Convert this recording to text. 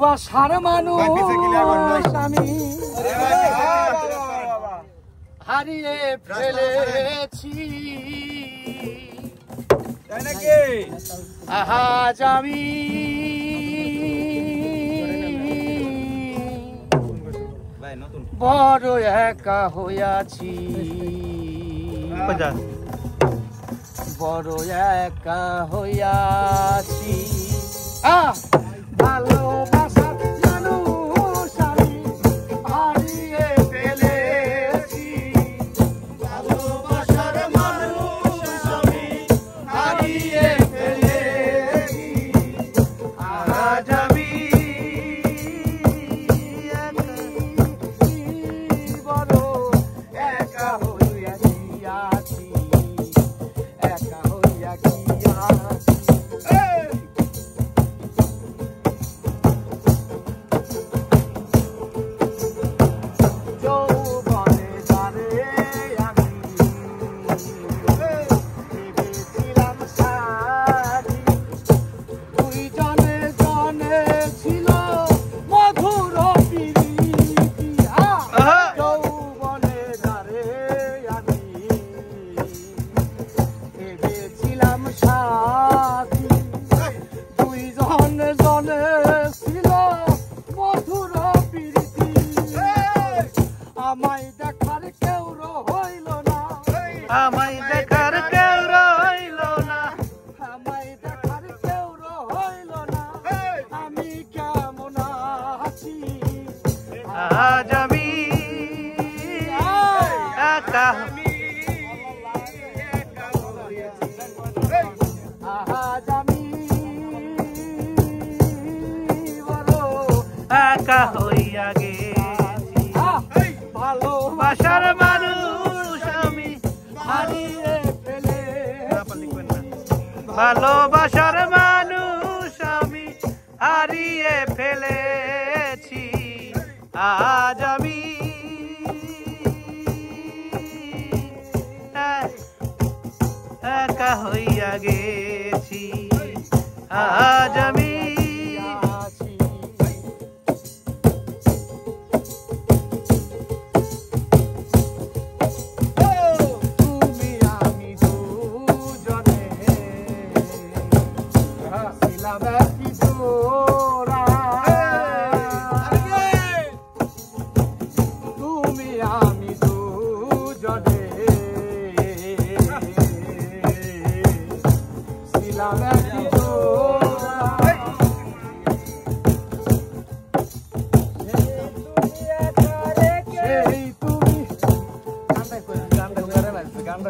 ভালোবাসার মানুষ আমি হারিয়ে ফেলেছি আজ আমি বড় একা হইয়াছি বড় একা হইয়াছি ভালোবাসার মানুষ আমি হারিয়ে ফেলেছি ভালোবাসার মানুষ আমি হারিয়ে ফেলেছি আজ আমি বড় একা হইয়া গিয়াছি একা হইয়া গিয়াছি আমায় দেখার কেউ রইল না আমায় দেখার কেউ রইল না আমায় দেখার কেউ রইল না আমি কেমন আছি আজ আমি একা আজ আমি বড় একা হইয়া গেছি ভালোবাসার মানুষ আমি হারিয়ে ফেলেছি ভালোবাসার মানুষ আমি হারিয়ে ফেলেছি আজ আমি একা হইয়া গেছি আজ আমি